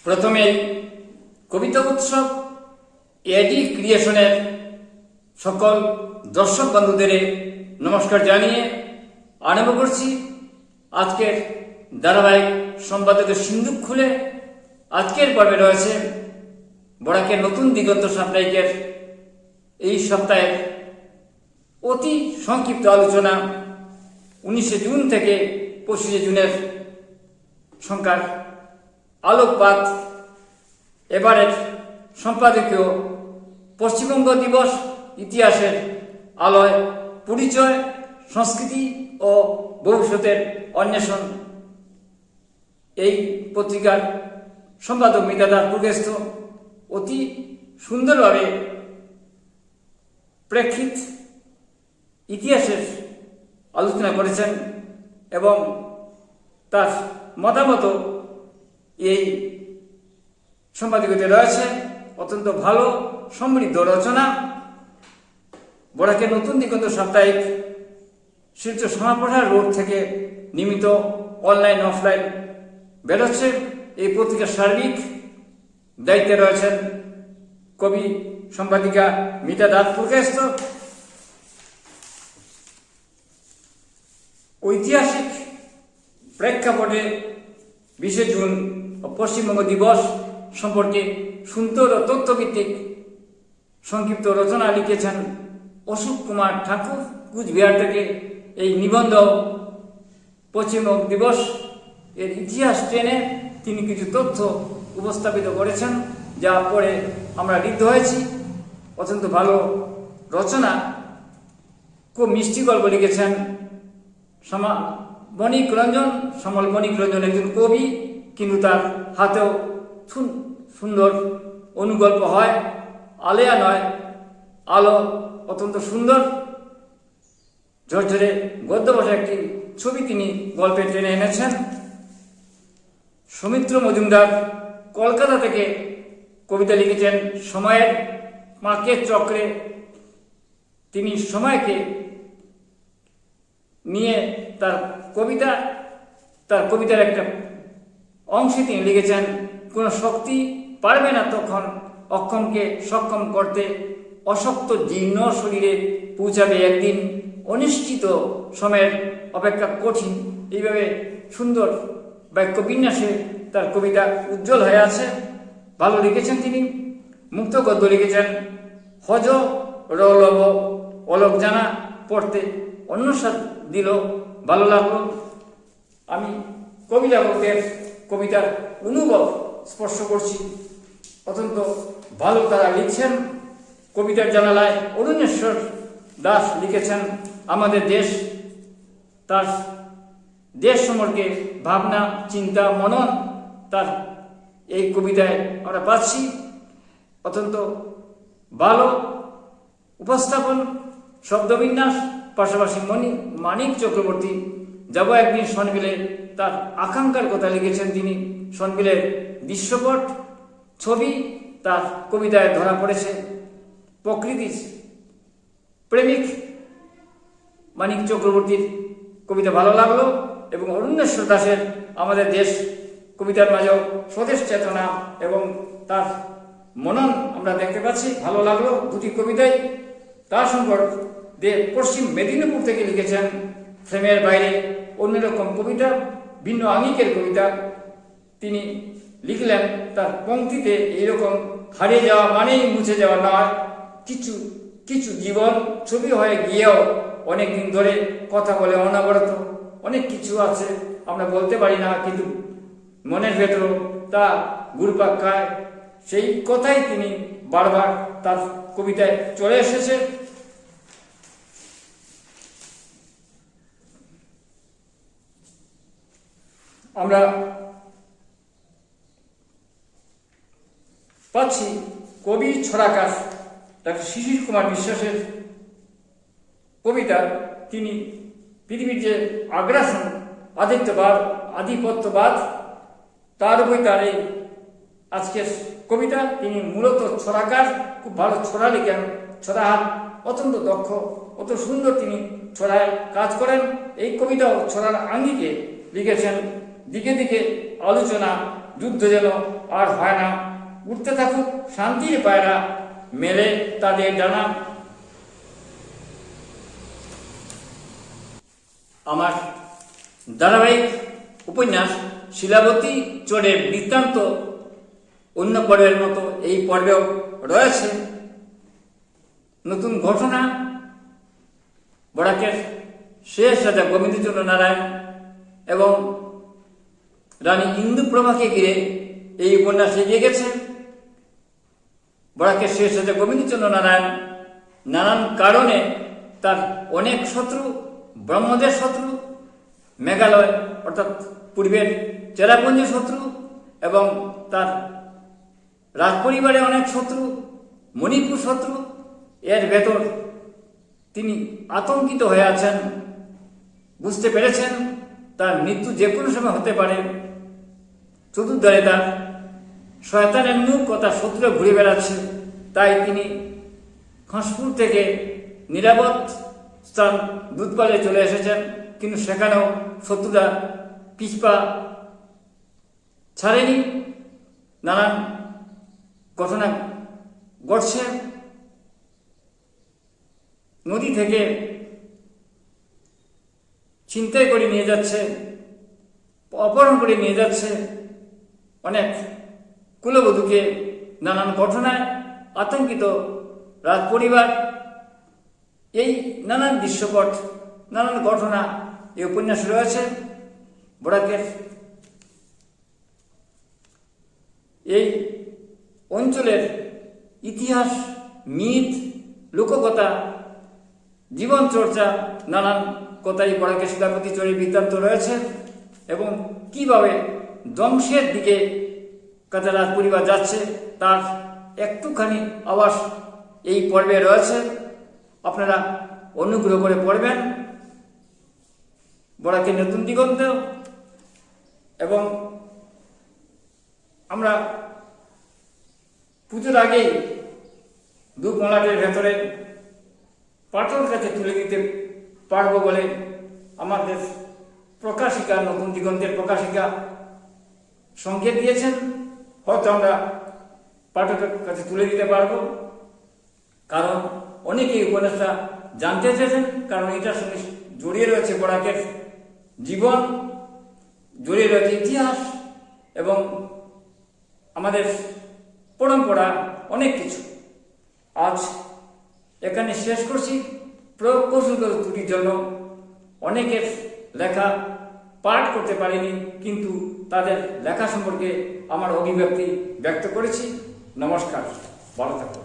প্রথমেই কবিতা উৎসব এডি ক্রিয়েশনের সকল দর্শক বন্ধুদের নমস্কার জানিয়ে আরম্ভ করছি আজকের ধারাবাহিক সম্পাদকের সিন্দুক খুলে। আজকের পর্বে রয়েছে বরাকের নতুন দিগন্ত সাপ্তাহিকের এই সপ্তাহের অতি সংক্ষিপ্ত আলোচনা 19 জুন থেকে 25 জুনের সংখ্যার আলোকপাত। এবারের সম্পাদকীয় পশ্চিমবঙ্গ দিবস ইতিহাসের আলোয় পরিচয়, সংস্কৃতি ও ভবিষ্যতের অন্বেষণ। এই পত্রিকার সম্পাদক মিতাদার পুরকেস্ত অতি সুন্দরভাবে প্রেক্ষিত ইতিহাসের আলোচনা করেছেন এবং তার মতামত এই সম্পাদকীয়তে রয়েছে। অত্যন্ত ভালো সমৃদ্ধ রচনা। বরাকের নতুন দিগন্ত সাপ্তাহিক শিলচর শ্যামাপ্রসাদ রোড থেকে নিয়মিত অনলাইন অফলাইন বেরোচ্ছে। এই পত্রিকার সার্বিক দায়িত্বে রয়েছেন কবি সম্পাদিকা মিতা দাস পুরকেস্ত। ঐতিহাসিক প্রেক্ষাপটে 20 জুন পশ্চিমবঙ্গ দিবস সম্পর্কে সুন্দর ও তথ্যভিত্তিক সংক্ষিপ্ত রচনা লিখেছেন অশোক কুমার ঠাকুর কুচবিহার থেকে। এই নিবন্ধ পশ্চিমবঙ্গ দিবস এর ইতিহাস টেনে তিনি কিছু তথ্য উপস্থাপিত করেছেন, যা পড়ে আমরা ঋদ্ধ হয়েছি। অত্যন্ত ভালো রচনা। খুব মিষ্টি গল্প লিখেছেন বণিক রঞ্জন। সমল বণিক রঞ্জন একজন কবি, কিন্তু তার হাতেও সুন্দর অনুগল্প হয়। আলেয়া নয়, আলো। অত্যন্ত সুন্দর ঝরঝরে গদ্য ভাষায় একটি ছবি তিনি গল্পে টেনে এনেছেন। সৌমিত্র মজুমদার কলকাতা থেকে কবিতা লিখেছেন সময়ের পাঁকের চক্রে। তিনি সময়কে নিয়ে তার কবিতার একটা অংশে তিনি লিখেছেন, কোনো শক্তি পারবে না তখন অক্ষমকে সক্ষম করতে, অশক্ত জীর্ণ শরীরে পৌঁছাবে একদিন, অনিশ্চিত সময়ের অপেক্ষা কঠিন। এইভাবে সুন্দর বাক্য বিন্যাসে তার কবিতা উজ্জ্বল হয়ে আছে। ভালো লিখেছেন তিনি। মুক্ত গদ্য লিখেছেন হজ রলব অলোক জানা, পড়তে অন্যস্বাদ দিল, ভালো লাগলো। আমি কবিতাবকের কবিতার অনুভব স্পর্শ করছি। অত্যন্ত ভালো তারা লিখছেন। কবিতার জানালায় অরুণেশ্বর দাস লিখেছেন আমাদের দেশ। তার দেশ সম্পর্কে ভাবনা, চিন্তা, মনন তার এই কবিতায় আমরা পাচ্ছি। অত্যন্ত ভালো উপস্থাপন, শব্দবিন্যাস। পাশাপাশি মানিক চক্রবর্তী যাব একদিন সনবিলে তার আকাঙ্ক্ষার কথা লিখেছেন তিনি। সনবিলের দৃশ্যপট ছবি তার কবিতায় ধরা পড়েছে। প্রকৃতি প্রেমিক মানিক চক্রবর্তীর কবিতা ভালো লাগলো এবং অরুণেশ্বর দাসের আমাদের দেশ কবিতার মাঝেও স্বদেশ চেতনা এবং তার মনন আমরা দেখতে পাচ্ছি। ভালো লাগলো দুটি কবিতাই। তার সম্পর্কে পশ্চিম মেদিনীপুর থেকে লিখেছেন ফ্রেমের বাইরে অন্যরকম কবিতা, ভিন্ন আঙ্গিকের কবিতা তিনি লিখলেন। তার পংক্তিতে এইরকম হারিয়ে যাওয়া মানেই মুছে যাওয়া নয়, কিছু কিছু জীবন ছবি হয়ে গিয়েও অনেকদিন ধরে কথা বলে অনবরত। অনেক কিছু আছে আমরা বলতে পারি না, কিন্তু মনের ভেতর তা ঘুরপাক খায়। সেই কথাই তিনি বারবার তার কবিতায় চলে এসেছে। আমরা পাচ্ছি কবি ছড়াকার ডাক্তার শিশির কুমার বিশ্বাসের কবিতা। তিনি পৃথিবীর যে আগ্রাসন, আধিপত্যবাদ তার উপরে তার এই আজকের কবিতা। তিনি মূলত ছড়াকার, খুব ভালো ছড়া লিখেন। ছড়াহার অত্যন্ত দক্ষ, অত সুন্দর তিনি ছড়ায় কাজ করেন। এই কবিতাও ছড়ার আঙ্গিকে লিখেছেন। দিকে দিকে আলোচনা, যুদ্ধ যেন আর হয় না। উঠতে থাকুক শান্তির পায়রা, মেলে তাদের ডানা। আমার ধারাবাহিক উপন্যাস শিলাবতী চোরের বৃত্তান্ত অন্য পর্বের মতো এই পর্বেও রয়েছে নতুন ঘটনা। বরাকের শেষ রাজা গোবিন্দচন্দ্র নারায়ণ এবং রানী ইন্দুপ্রভাকে ঘিরে এই উপন্যাস এগিয়ে গেছে। বরাকের শেষ রাজা গোবিন্দচন্দ্র নারায়ণ নানান কারণে তার অনেক শত্রু, ব্রহ্মদের শত্রু, মেঘালয় অর্থাৎ পূর্বের চেরাপুঞ্জের শত্রু এবং তার রাজ পরিবারে অনেক শত্রু, মণিপুর শত্রু, এর ভেতর তিনি আতঙ্কিত হয়ে আছেন। বুঝতে পেরেছেন তার মৃত্যু যে কোনো সময় হতে পারে। চতুর্ধারে তার শয়তানের মুখ কথা শত্রু ঘুরে বেড়াচ্ছে। তাই তিনি খসপুর থেকে নিরাপদ স্থান দুধপালে চলে এসেছেন, কিন্তু সেখানেও শত্রুরা পিছপা ছাড়েনি। নানান ঘটনা ঘটছে। নদী থেকে ছিনতাই করে নিয়ে যাচ্ছে, অপহরণ করে নিয়ে যাচ্ছে অনেক কুলবধূকে। নানান ঘটনায় আতঙ্কিত রাজ পরিবার। এই নানান দৃশ্যপট, নানান ঘটনা এই উপন্যাসে রয়েছে। বরাকের এই অঞ্চলের ইতিহাস, মিথ, লোককথা, জীবন চর্চা, নানান কথাই বরাকের শিলাবতী চোরের বৃত্তান্ত রয়েছে এবং কিভাবে ধ্বংসের দিকে কাজা রাজ পরিবার যাচ্ছে তার একটুখানি আভাস এই পর্বে রয়েছে। আপনারা অনুগ্রহ করে পড়বেন বরাকের নতুন দিগন্ত। এবং আমরা পুজোর আগেই ধূপমালাটের ভেতরে পাঠকের কাছে তুলে দিতে পারবো বলে আমাদের প্রকাশিকা, নতুন দিগন্তের প্রকাশিকা সংকেত দিয়েছেন। হয়তো আমরা পাঠকের কাছে তুলে দিতে পারবো, কারণ অনেকেই উপন্যাসটা জানতে চেয়েছেন। কারণ এটার সঙ্গে জড়িয়ে রয়েছে বরাকের জীবন, জড়িয়ে রয়েছে ইতিহাস এবং আমাদের পরম্পরা, অনেক কিছু। আজ এখানে শেষ করছি। প্রকৌশলগত ত্রুটির জন্য অনেকের লেখা পাঠ করতে পারিনি, কিন্তু তাদের লেখা সম্পর্কে আমার অভিব্যক্তি ব্যক্ত করেছি। নমস্কার, ভালো থাকুন।